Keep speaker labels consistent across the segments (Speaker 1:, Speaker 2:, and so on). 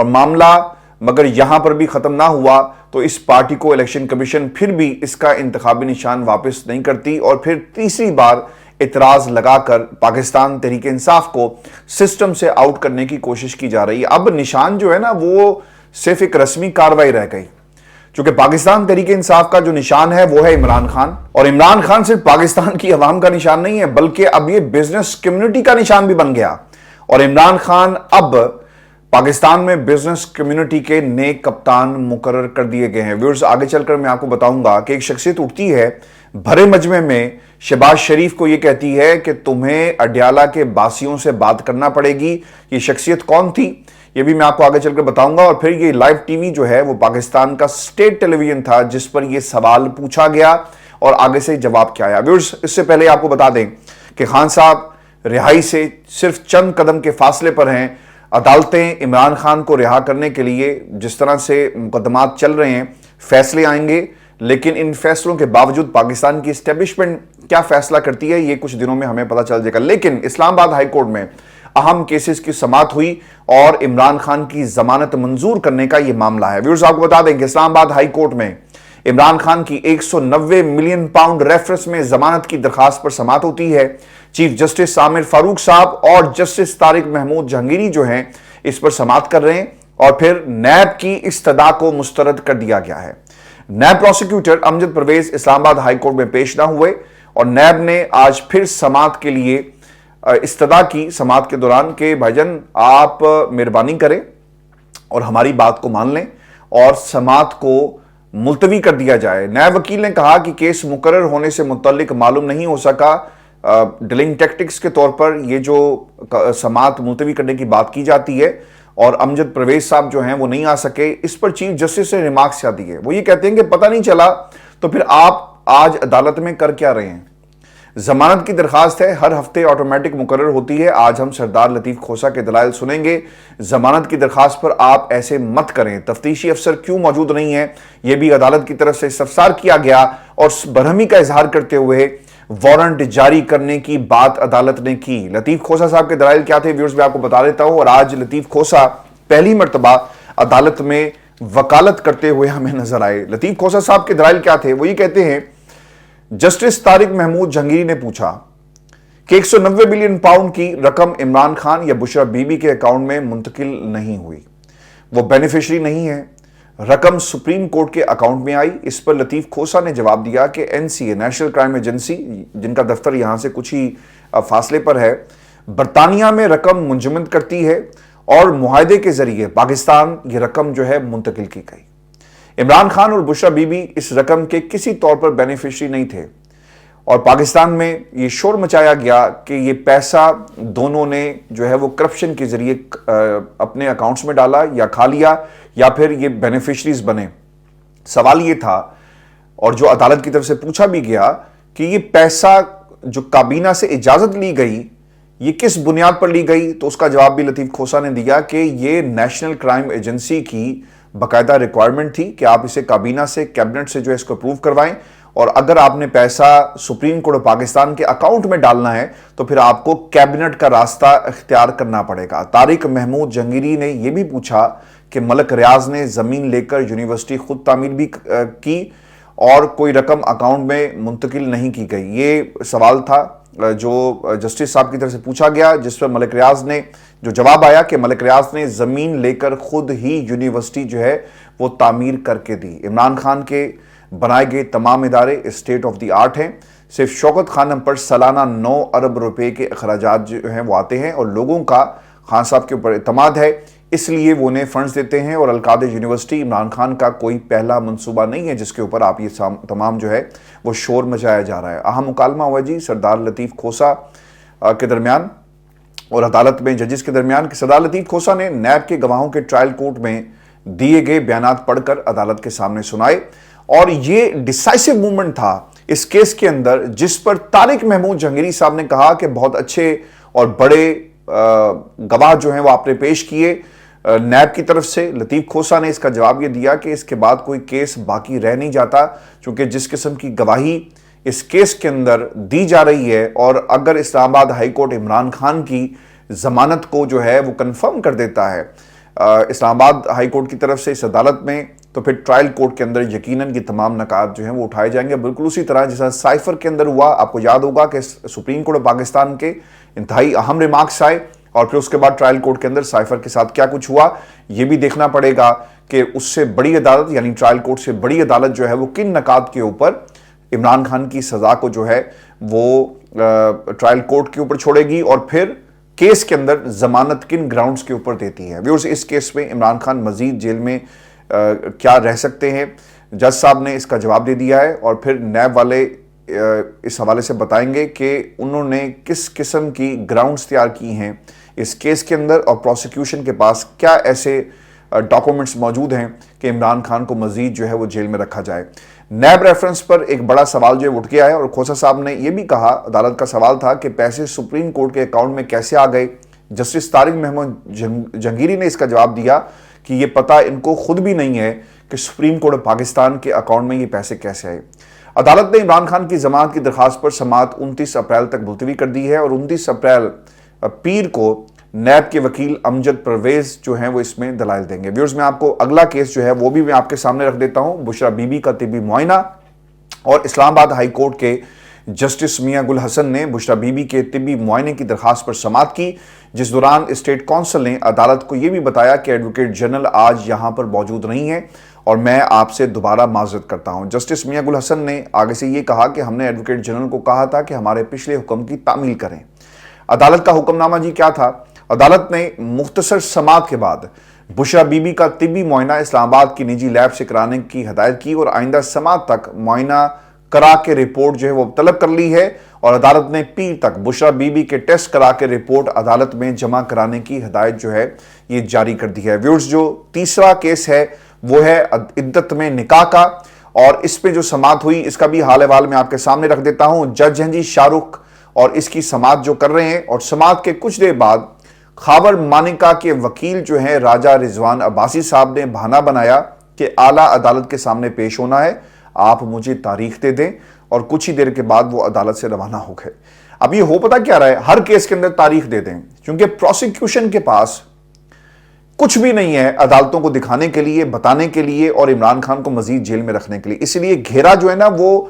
Speaker 1: اور معاملہ مگر یہاں پر بھی ختم نہ ہوا تو اس پارٹی کو الیکشن کمیشن پھر بھی اس کا انتخابی نشان واپس نہیں کرتی اور پھر تیسری بار اعتراض لگا کر پاکستان تحریک انصاف کو سسٹم سے آؤٹ کرنے کی کوشش کی جا رہی ہے۔ اب نشان جو ہے نا وہ صرف ایک رسمی کارروائی رہ گئی، چونکہ پاکستان تحریک انصاف کا جو نشان ہے وہ ہے عمران خان، اور عمران خان صرف پاکستان کی عوام کا نشان نہیں ہے بلکہ اب یہ بزنس کمیونٹی کا نشان بھی بن گیا، اور عمران خان اب پاکستان میں بزنس کمیونٹی کے نئے کپتان مقرر کر دیے گئے ہیں۔ ویورز، آگے چل کر میں آپ کو بتاؤں گا کہ ایک شخصیت اٹھتی ہے بھرے مجمع میں، شہباز شریف کو یہ کہتی ہے کہ تمہیں اڈیالہ کے باسیوں سے بات کرنا پڑے گی۔ یہ شخصیت کون تھی یہ بھی میں آپ کو آگے چل کر بتاؤں گا، اور پھر یہ لائیو ٹی وی جو ہے وہ پاکستان کا سٹیٹ ٹیلی ویژن تھا جس پر یہ سوال پوچھا گیا اور آگے سے جواب کیا آیا۔ ویورز، اس سے پہلے آپ کو بتا دیں کہ خان صاحب رہائی سے صرف چند قدم کے فاصلے پر ہیں۔ عدالتیں عمران خان کو رہا کرنے کے لیے جس طرح سے مقدمات چل رہے ہیں، فیصلے آئیں گے، لیکن ان فیصلوں کے باوجود پاکستان کی اسٹیبلشمنٹ کیا فیصلہ کرتی ہے یہ کچھ دنوں میں ہمیں پتہ چل جائے گا۔ لیکن اسلام آباد ہائی کورٹ میں اہم کیسز کی سماعت ہوئی اور عمران خان کی ضمانت منظور کرنے کا یہ معاملہ ہے۔ ویورز، آپ کو بتا دیں کہ اسلام آباد ہائی کورٹ میں عمران خان کی 190 ملین پاؤنڈ ریفرنس میں ضمانت کی درخواست پر سماعت ہوتی ہے۔ چیف جسٹس عامر فاروق صاحب اور جسٹس طارق محمود جہانگیری جو ہیں اس پر سماعت کر رہے ہیں، اور پھر نیب کی استدعا کو مسترد کر دیا گیا ہے۔ نیب پروسیکیوٹر امجد پرویز اسلام آباد ہائی کورٹ میں پیش نہ ہوئے اور نیب نے آج پھر سماعت کے لیے استدعا کی سماعت کے دوران کہ بھائی جان آپ مہربانی کریں اور ہماری بات کو مان لیں اور سماعت کو ملتوی کر دیا جائے۔ نیب وکیل نے کہا کہ کیس مقرر ہونے سے متعلق معلوم نہیں ہو سکا، ڈیلنگ ٹیکٹکس کے طور پر یہ جو سماعت ملتوی کرنے کی بات کی جاتی ہے اور امجد پرویز صاحب جو ہیں وہ نہیں آ سکے، اس پر چیف جسٹس نے ریمارکس کیا دیے۔ وہ یہ کہتے ہیں کہ پتہ نہیں چلا تو پھر آپ آج عدالت میں کر کیا رہے ہیں؟ ضمانت کی درخواست ہے، ہر ہفتے آٹومیٹک مقرر ہوتی ہے۔ آج ہم سردار لطیف کھوسہ کے دلائل سنیں گے۔ ضمانت کی درخواست پر آپ ایسے مت کریں، تفتیشی افسر کیوں موجود نہیں ہے یہ بھی عدالت کی طرف سے استفسار کیا گیا، اور برہمی کا اظہار کرتے ہوئے وارنٹ جاری کرنے کی بات عدالت نے کی۔ لطیف کھوسہ صاحب کے دلائل کیا تھے ویورز میں آپ کو بتا دیتا ہوں، اور آج لطیف کھوسہ پہلی مرتبہ عدالت میں وکالت کرتے ہوئے ہمیں نظر آئے۔ لطیف کھوسہ صاحب کے دلائل کیا تھے؟ وہ یہ کہتے ہیں جسٹس طارق محمود جہانگیری نے پوچھا کہ 190 ملین پاؤنڈ کی رقم عمران خان یا بشرا بی بی کے اکاؤنٹ میں منتقل نہیں ہوئی، وہ بینیفیشری نہیں ہے، رقم سپریم کورٹ کے اکاؤنٹ میں آئی۔ اس پر لطیف کھوسہ نے جواب دیا کہ NCA نیشنل کرائم ایجنسی، جن کا دفتر یہاں سے کچھ ہی فاصلے پر ہے، برطانیہ میں رقم منجمد کرتی ہے اور معاہدے کے ذریعے پاکستان یہ رقم جو ہے منتقل کی گئی۔ عمران خان اور بشرا بی بی اس رقم کے کسی طور پر بینیفیشری نہیں تھے، اور پاکستان میں یہ شور مچایا گیا کہ یہ پیسہ دونوں نے جو ہے وہ کرپشن کے ذریعے اپنے اکاؤنٹس میں ڈالا یا کھا لیا یا پھر یہ بینیفیشریز بنے۔ سوال یہ تھا اور جو عدالت کی طرف سے پوچھا بھی گیا کہ یہ پیسہ جو کابینہ سے اجازت لی گئی یہ کس بنیاد پر لی گئی، تو اس کا جواب بھی لطیف کھوسہ نے دیا کہ یہ نیشنل کرائم ایجنسی کی باقاعدہ ریکوائرمنٹ تھی کہ آپ اسے کابینہ سے، کیبنٹ سے جو ہے اس کو اپروو کروائیں، اور اگر آپ نے پیسہ سپریم کورٹ پاکستان کے اکاؤنٹ میں ڈالنا ہے تو پھر آپ کو کیبنٹ کا راستہ اختیار کرنا پڑے گا۔ طارق محمود جہانگیری نے یہ بھی پوچھا کہ ملک ریاض نے زمین لے کر یونیورسٹی خود تعمیر بھی کی اور کوئی رقم اکاؤنٹ میں منتقل نہیں کی گئی۔ یہ سوال تھا جو جسٹس صاحب کی طرف سے پوچھا گیا، جس پر ملک ریاض نے جو جواب آیا کہ ملک ریاض نے زمین لے کر خود ہی یونیورسٹی جو ہے وہ تعمیر کر کے دی۔ عمران خان کے بنائے گئے تمام ادارے اسٹیٹ آف دی آرٹ ہیں، صرف شوکت خانم پر سالانہ 9 ارب روپے کے اخراجات جو ہیں وہ آتے ہیں، اور لوگوں کا خان صاحب کے اوپر اعتماد ہے، اس لیے وہ انہیں فنڈز دیتے ہیں، اور القادر یونیورسٹی عمران خان کا کوئی پہلا منصوبہ نہیں ہے جس کے اوپر آپ یہ تمام جو ہے وہ شور مچایا جا رہا ہے۔ اہم مکالمہ ہوا جی سردار لطیف کھوسہ کے درمیان اور عدالت میں ججز کے درمیان کہ سردار لطیف کھوسہ نے نیب کے گواہوں کے ٹرائل کورٹ میں دیے گئے بیانات پڑھ کر عدالت کے سامنے سنائے، اور یہ ڈیسائسو مومنٹ تھا اس کیس کے اندر جس پر طارق محمود جہانگیری صاحب نے کہا کہ بہت اچھے اور بڑے گواہ جو ہیں وہ آپ نے پیش کیے نیب کی طرف سے۔ لطیف کھوسہ نے اس کا جواب یہ دیا کہ اس کے بعد کوئی کیس باقی رہ نہیں جاتا، چونکہ جس قسم کی گواہی اس کیس کے اندر دی جا رہی ہے، اور اگر اسلام آباد ہائی کورٹ عمران خان کی ضمانت کو جو ہے وہ کنفرم کر دیتا ہے اسلام آباد ہائی کورٹ کی طرف سے اس عدالت میں، تو پھر ٹرائل کورٹ کے اندر یقیناً یہ تمام نکات جو ہیں وہ اٹھائے جائیں گے، بالکل اسی طرح جیسا سائفر کے اندر ہوا۔ آپ کو یاد ہوگا کہ سپریم کورٹ پاکستان کے انتہائی اہم ریمارکس آئے، اور پھر اس کے بعد ٹرائل کورٹ کے اندر سائفر کے ساتھ کیا کچھ ہوا، یہ بھی دیکھنا پڑے گا کہ اس سے بڑی عدالت یعنی ٹرائل کورٹ سے بڑی عدالت جو ہے وہ کن نکات کے اوپر عمران خان کی سزا کو جو ہے وہ ٹرائل کورٹ کے اوپر چھوڑے گی، اور پھر کیس کے اندر ضمانت کن گراؤنڈز کے اوپر دیتی ہے۔ ویورز، اس کیس میں عمران خان مزید جیل میں کیا رہ سکتے ہیں، جج صاحب نے اس کا جواب دے دیا ہے، اور پھر نیب والے اس حوالے سے بتائیں گے کہ انہوں نے کس قسم کی گراؤنڈز تیار کی ہیں اس کیس کے اندر، اور پروسیکیوشن کے پاس کیا ایسے ڈاکومنٹس موجود ہیں کہ عمران خان کو مزید جو ہے وہ جیل میں رکھا جائے۔ نیب ریفرنس پر ایک بڑا سوال جو ہے اٹھ گیا ہے، اور کھوسہ صاحب نے یہ بھی کہا، عدالت کا سوال تھا کہ پیسے سپریم کورٹ کے اکاؤنٹ میں کیسے آ گئے۔ جسٹس طارق محمد جہانگیری نے اس کا جواب دیا کہ یہ پتہ ان کو خود بھی نہیں ہے کہ سپریم کورٹ پاکستان کے اکاؤنٹ میں یہ پیسے کیسے آئے۔ عدالت نے عمران خان کی ضمانت کی درخواست پر سماعت 29 اپریل تک ملتوی کر دی ہے، اور 29 اپریل پیر کو نیب کے وکیل امجد پرویز جو ہیں وہ اس میں دلائل دیں گے۔ ویورز، میں آپ کو اگلا کیس جو ہے وہ بھی میں آپ کے سامنے رکھ دیتا ہوں، بشرا بی بی کا طبی معائنہ، اور اسلام آباد ہائی کورٹ کے جسٹس میاں گل حسن نے بشرا بی بی کے طبی معائنے کی درخواست پر سماعت کی، جس دوران اسٹیٹ کونسل نے عدالت کو یہ بھی بتایا کہ ایڈوکیٹ جنرل آج یہاں پر موجود نہیں ہے، اور میں آپ سے دوبارہ معذرت کرتا ہوں۔ جسٹس میاں گل حسن نے آگے سے یہ کہا کہ ہم نے ایڈوکیٹ جنرل کو کہا تھا کہ ہمارے پچھلے حکم کی تعمیل کریں۔ عدالت کا حکم نامہ جی کیا تھا؟ عدالت نے مختصر سماعت کے بعد بشرا بی بی کا طبی معائنہ اسلام آباد کی نجی لیب سے کرانے کی ہدایت کی، اور آئندہ سماعت تک معائنہ کرا کے رپورٹ جو ہے وہ طلب کر لی ہے، اور عدالت نے پیر تک بشرا بی بی کے ٹیسٹ کرا کے رپورٹ عدالت میں جمع کرانے کی ہدایت جو ہے یہ جاری کر دی ہے۔ ویورز، جو تیسرا کیس ہے وہ ہے عدت میں نکاح کا، اور اس پہ جو سماعت ہوئی اس کا بھی حال احوال میں آپ کے سامنے رکھ دیتا ہوں۔ جج ہیں جی شاہ رخ، اور اس کی سماعت جو کر رہے ہیں، اور سماعت کے کچھ دیر بعد خاور مانیکا کے وکیل جو ہیں راجہ رضوان عباسی صاحب نے بہانہ بنایا کہ اعلیٰ عدالت کے سامنے پیش ہونا ہے، آپ مجھے تاریخ دے دیں، اور کچھ ہی دیر کے بعد وہ عدالت سے روانہ ہو گئے۔ اب یہ ہو پتا کیا رہا ہے، ہر کیس کے اندر تاریخ دے دیں، کیونکہ پروسیکیوشن کے پاس کچھ بھی نہیں ہے عدالتوں کو دکھانے کے لیے، بتانے کے لیے، اور عمران خان کو مزید جیل میں رکھنے کے لیے۔ اس لیے گھیرا جو ہے نا وہ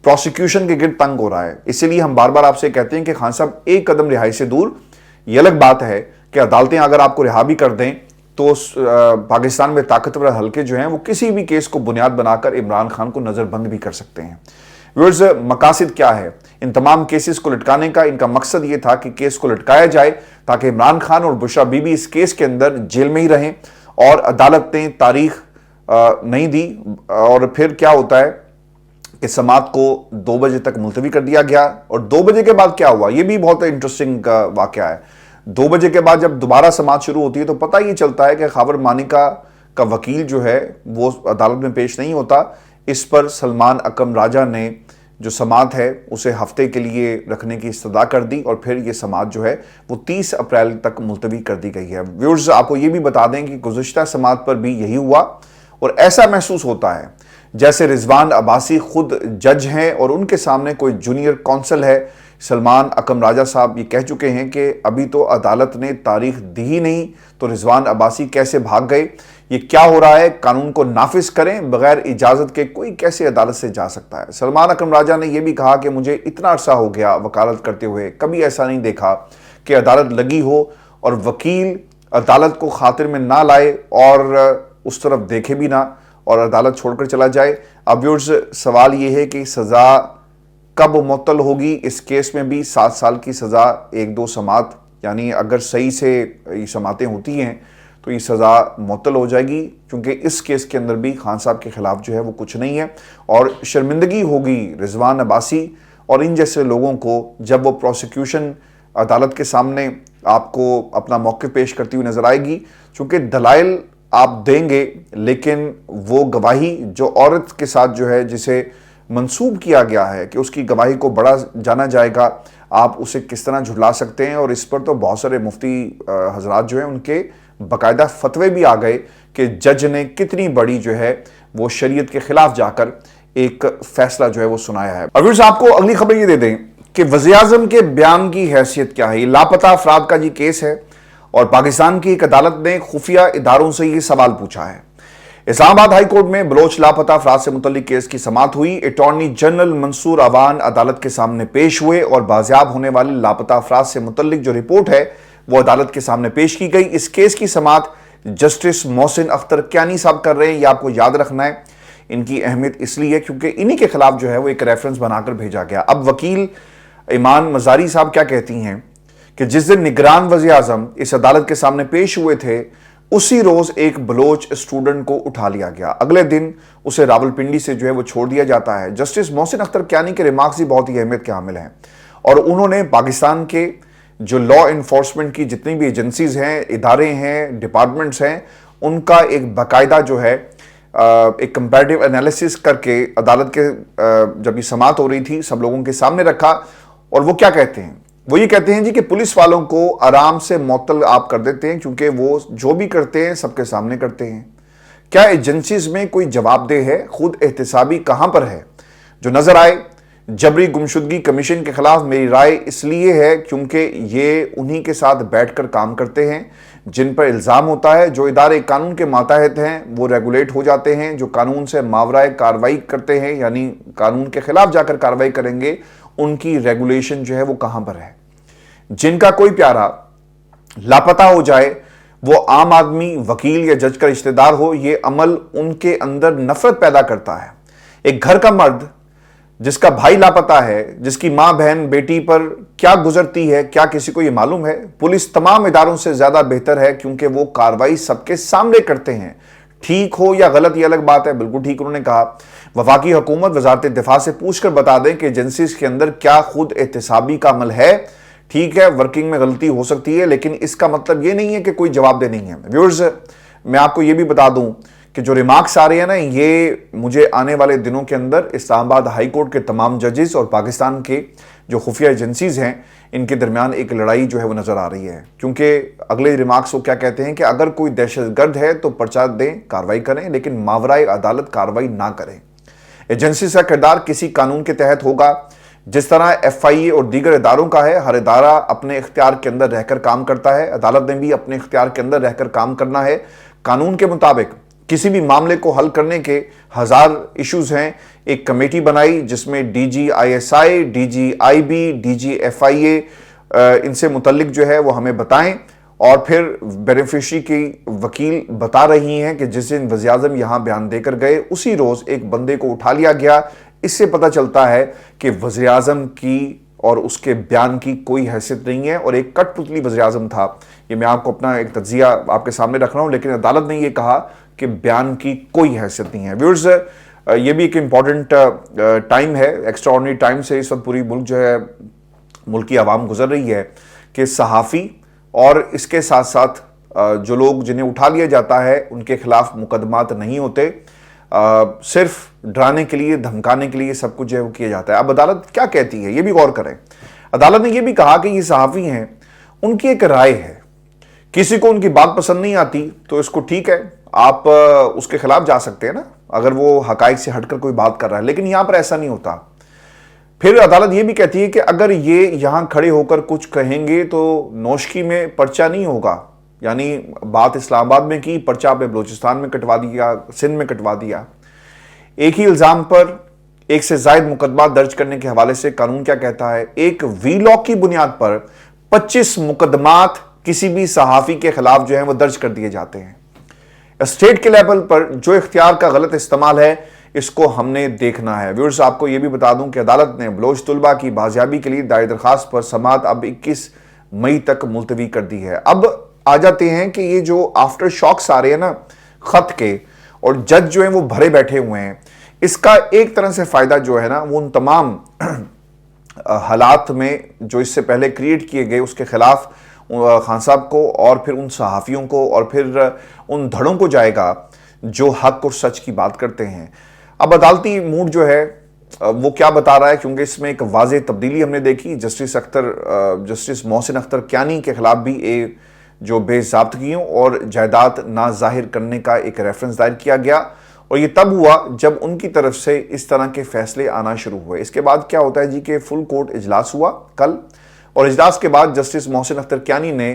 Speaker 1: پروسیکیوشن کے گرد تنگ ہو رہا ہے۔ اسی لیے ہم بار بار آپ سے کہتے ہیں کہ خان صاحب ایک قدم رہائی سے دور۔ یہ الگ بات ہے کہ عدالتیں اگر آپ کو رہا بھی کر دیں تو پاکستان میں طاقتور حلقے جو ہیں وہ کسی بھی کیس کو بنیاد بنا کر عمران خان کو نظر بند بھی کر سکتے ہیں۔ ویورز، مقاصد کیا ہے ان تمام کیسز کو لٹکانے کا؟ ان کا مقصد یہ تھا کہ کیس کو لٹکایا جائے تاکہ عمران خان اور بشرا بی بی اس کیس کے اندر جیل میں ہی رہیں، اور عدالت نے تاریخ نہیں دی، اور پھر کیا ہوتا ہے کہ سماعت کو 2 بجے تک ملتوی کر دیا گیا، اور 2 بجے کے بعد کیا ہوا یہ بھی بہت انٹرسٹنگ واقعہ ہے۔ 2 بجے کے بعد جب دوبارہ سماعت شروع ہوتی ہے تو پتہ یہ چلتا ہے کہ خاور مانیکا کا وکیل جو ہے وہ عدالت میں پیش نہیں ہوتا۔ اس پر سلمان اکرم راجہ نے جو سماعت ہے اسے ہفتے کے لیے رکھنے کی استدعا کر دی، اور پھر یہ سماعت جو ہے وہ 30 اپریل تک ملتوی کر دی گئی ہے۔ ویورز، آپ کو یہ بھی بتا دیں کہ گزشتہ سماعت پر بھی یہی ہوا، اور ایسا محسوس ہوتا ہے جیسے رضوان عباسی خود جج ہیں اور ان کے سامنے کوئی جونیئر کونسل ہے۔ سلمان اکرم راجہ صاحب یہ کہہ چکے ہیں کہ ابھی تو عدالت نے تاریخ دی ہی نہیں تو رضوان عباسی کیسے بھاگ گئے، یہ کیا ہو رہا ہے، قانون کو نافذ کریں، بغیر اجازت کے کوئی کیسے عدالت سے جا سکتا ہے۔ سلمان اکرم راجہ نے یہ بھی کہا کہ مجھے اتنا عرصہ ہو گیا وکالت کرتے ہوئے، کبھی ایسا نہیں دیکھا کہ عدالت لگی ہو اور وکیل عدالت کو خاطر میں نہ لائے اور اس طرف دیکھے بھی نہ اور عدالت چھوڑ کر چلا جائے۔ اب ویورز، سوال یہ ہے کہ سزا کب معطل ہوگی؟ اس کیس میں بھی 7 سال کی سزا 1-2 سماعت، یعنی اگر صحیح سے یہ سماعتیں ہوتی ہیں تو یہ سزا معطل ہو جائے گی، کیونکہ اس کیس کے اندر بھی خان صاحب کے خلاف جو ہے وہ کچھ نہیں ہے، اور شرمندگی ہوگی رضوان عباسی اور ان جیسے لوگوں کو جب وہ پروسیکیوشن عدالت کے سامنے آپ کو اپنا موقف پیش کرتی ہوئی نظر آئے گی، چونکہ دلائل آپ دیں گے لیکن وہ گواہی جو عورت کے ساتھ جو ہے جسے منسوب کیا گیا ہے کہ اس کی گواہی کو بڑا جانا جائے گا، آپ اسے کس طرح جھٹلا سکتے ہیں؟ اور اس پر تو بہت سارے مفتی حضرات جو ہیں ان کے باقاعدہ فتوے بھی آ گئے کہ جج نے کتنی بڑی جو ہے وہ شریعت کے خلاف جا کر ایک فیصلہ جو ہے وہ سنایا ہے۔ اور پھر آپ کو اگلی خبر یہ دے دیں کہ وزیر اعظم کے بیان کی حیثیت کیا ہے۔ یہ لاپتہ افراد کا جی کیس ہے، اور پاکستان کی ایک عدالت نے خفیہ اداروں سے یہ سوال پوچھا ہے۔ اسلام آباد ہائی کورٹ میں بلوچ لاپتہ افراد سے متعلق کیس کی سماعت ہوئی۔ اٹارنی جنرل منصور عوان عدالت کے سامنے پیش ہوئے اور بازیاب ہونے والے لاپتہ افراد سے متعلق جو رپورٹ ہے وہ عدالت کے سامنے پیش کی گئی۔ اس کیس کی سماعت جسٹس محسن اختر کیانی صاحب کر رہے ہیں۔ یہ آپ کو یاد رکھنا ہے، ان کی اہمیت اس لیے کیونکہ انہی کے خلاف جو ہے وہ ایک ریفرنس بنا کر بھیجا گیا۔ اب وکیل ایمان مزاری صاحب کیا کہتی ہیں کہ جس دن نگران وزیر اعظم اس عدالت کے سامنے پیش ہوئے تھے اسی روز ایک بلوچ اسٹوڈنٹ کو اٹھا لیا گیا، اگلے دن اسے راولپنڈی سے جو ہے وہ چھوڑ دیا جاتا ہے۔ جسٹس محسن اختر کیانی کے ریمارکس بھی بہت ہی اہمیت کے حامل ہیں اور انہوں نے پاکستان کے جو لا انفورسمنٹ کی جتنی بھی ایجنسیز ہیں، ادارے ہیں، ڈپارٹمنٹس ہیں، ان کا ایک باقاعدہ جو ہے ایک کمپیریٹیو انالیسس کر کے عدالت کے جب یہ سماعت ہو رہی تھی سب لوگوں کے سامنے رکھا، اور وہ کیا کہتے ہیں؟ وہ یہ کہتے ہیں جی کہ پولیس والوں کو آرام سے معطل آپ کر دیتے ہیں کیونکہ وہ جو بھی کرتے ہیں سب کے سامنے کرتے ہیں۔ کیا ایجنسیز میں کوئی جواب دہ ہے؟ خود احتسابی کہاں پر ہے؟ جو نظر آئے جبری گمشدگی کمیشن کے خلاف میری رائے اس لیے ہے کیونکہ یہ انہی کے ساتھ بیٹھ کر کام کرتے ہیں جن پر الزام ہوتا ہے۔ جو ادارے قانون کے ماتحت ہیں وہ ریگولیٹ ہو جاتے ہیں، جو قانون سے ماورائے کارروائی کرتے ہیں یعنی قانون کے خلاف جا کر کارروائی کریں گے ان کی ریگولیشن جو ہے وہ کہاں پر ہے۔ جن کا کوئی پیارا لاپتہ ہو جائے، وہ عام آدمی، وکیل یا جج کا رشتہ دار ہو، یہ عمل ان کے اندر نفرت پیدا کرتا ہے۔ ایک گھر کا مرد جس کا بھائی لاپتہ ہے، جس کی ماں بہن بیٹی پر کیا گزرتی ہے، کیا کسی کو یہ معلوم ہے؟ پولیس تمام اداروں سے زیادہ بہتر ہے کیونکہ وہ کارروائی سب کے سامنے کرتے ہیں۔ ٹھیک ہو یا غلط یہ الگ بات ہے، بالکل ٹھیک انہوں نے کہا۔ وفاقی حکومت وزارت دفاع سے پوچھ کر بتا دیں کہ ایجنسیز کے اندر کیا خود احتسابی کا عمل ہے۔ ٹھیک ہے، ورکنگ میں غلطی ہو سکتی ہے لیکن اس کا مطلب یہ نہیں ہے کہ کوئی جواب دہ نہیں ہے۔ ویورز، میں آپ کو یہ بھی بتا دوں کہ جو ریمارکس آ رہے ہیں نا، یہ مجھے آنے والے دنوں کے اندر اسلام آباد ہائی کورٹ کے تمام ججز اور پاکستان کے جو خفیہ ایجنسیز ہیں ان کے درمیان ایک لڑائی جو ہے وہ نظر آ رہی ہے، کیونکہ اگلے ریمارکس وہ کیا کہتے ہیں کہ اگر کوئی دہشت گرد ہے تو پرچہ دیں، کارروائی کریں، لیکن ماورائے عدالت کارروائی نہ کریں۔ ایجنسیز کا کردار کسی قانون کے تحت ہوگا، جس طرح ایف آئی اے اور دیگر اداروں کا ہے۔ ہر ادارہ اپنے اختیار کے اندر رہ کر کام کرتا ہے، عدالت نے بھی اپنے اختیار کے اندر رہ کر کام کرنا ہے۔ قانون کے مطابق کسی بھی معاملے کو حل کرنے کے ہزار ایشوز ہیں۔ ایک کمیٹی بنائی جس میں D G I S I, D G I B, D G F I A ان سے متعلق جو ہے وہ ہمیں بتائیں، اور پھر بینیفیشری کی وکیل بتا رہی ہیں کہ جس دن وزیر اعظم یہاں بیان دے کر گئے اسی روز ایک بندے کو اٹھا لیا گیا۔ اس سے پتہ چلتا ہے کہ وزیر اعظم کی اور اس کے بیان کی کوئی حیثیت نہیں ہے اور ایک کٹ پتلی وزیر اعظم تھا۔ یہ میں آپ کو اپنا ایک تجزیہ آپ کے سامنے رکھ رہا ہوں، لیکن عدالت نے یہ کہا کہ بیان کی کوئی حیثیت نہیں ہے۔ ویورز، یہ بھی ایک امپورٹنٹ ٹائم ہے، ایکسٹرا آرڈنری ٹائم سے اس وقت پوری ملک جو ہے ملک کی عوام گزر رہی ہے کہ صحافی اور اس کے ساتھ ساتھ جو لوگ جنہیں اٹھا لیا جاتا ہے ان کے خلاف مقدمات نہیں ہوتے، صرف ڈرانے کے لیے، دھمکانے کے لیے سب کچھ جو ہے وہ کیا جاتا ہے۔ اب عدالت کیا کہتی ہے یہ بھی غور کریں۔ عدالت نے یہ بھی کہا کہ یہ صحافی ہیں، ان کی ایک رائے ہے، کسی کو ان کی بات پسند نہیں آتی تو اس کو ٹھیک ہے، آپ اس کے خلاف جا سکتے ہیں نا اگر وہ حقائق سے ہٹ کر کوئی بات کر رہا ہے، لیکن یہاں پر ایسا نہیں ہوتا۔ پھر عدالت یہ بھی کہتی ہے کہ اگر یہ یہاں کھڑے ہو کر کچھ کہیں گے تو نوشکی میں پرچہ نہیں ہوگا، یعنی بات اسلام آباد میں کی، پرچہ آپ نے بلوچستان میں کٹوا دیا، سندھ میں کٹوا دیا۔ ایک ہی الزام پر ایک سے زائد مقدمات درج کرنے کے حوالے سے قانون کیا کہتا ہے؟ ایک وی لاک کی بنیاد پر 25 مقدمات کسی بھی صحافی کے خلاف جو ہیں وہ درج کر دیے جاتے ہیں۔ اسٹیٹ کے لیول پر جو اختیار کا غلط استعمال ہے اس کو ہم نے دیکھنا ہے۔ ویورز، آپ کو یہ بھی بتا دوں کہ عدالت نے بلوچ طلبہ کی بازیابی کے لیے دائر درخواست پر سماعت اب 21 مئی تک ملتوی کر دی ہے۔ اب آ جاتے ہیں کہ یہ جو آفٹر شاکس آ رہے ہیں نا خط کے، اور جج جو ہیں وہ بھرے بیٹھے ہوئے ہیں، اس کا ایک طرح سے فائدہ جو ہے نا وہ ان تمام حالات میں جو اس سے پہلے کریٹ کیے گئے اس کے خلاف خان صاحب کو اور پھر ان صحافیوں کو اور پھر ان دھڑوں کو جائے گا جو حق اور سچ کی بات کرتے ہیں۔ اب عدالتی موڈ جو ہے وہ کیا بتا رہا ہے، کیونکہ اس میں ایک واضح تبدیلی ہم نے دیکھی۔ جسٹس محسن اختر کیانی کے خلاف بھی جو بے ضابطگیوں اور جائیداد نہ ظاہر کرنے کا ایک ریفرنس دائر کیا گیا، اور یہ تب ہوا جب ان کی طرف سے اس طرح کے فیصلے آنا شروع ہوئے۔ اس کے بعد کیا ہوتا ہے جی کہ فل کورٹ اجلاس ہوا کل، اور اجلاس کے بعد جسٹس محسن اختر کیانی نے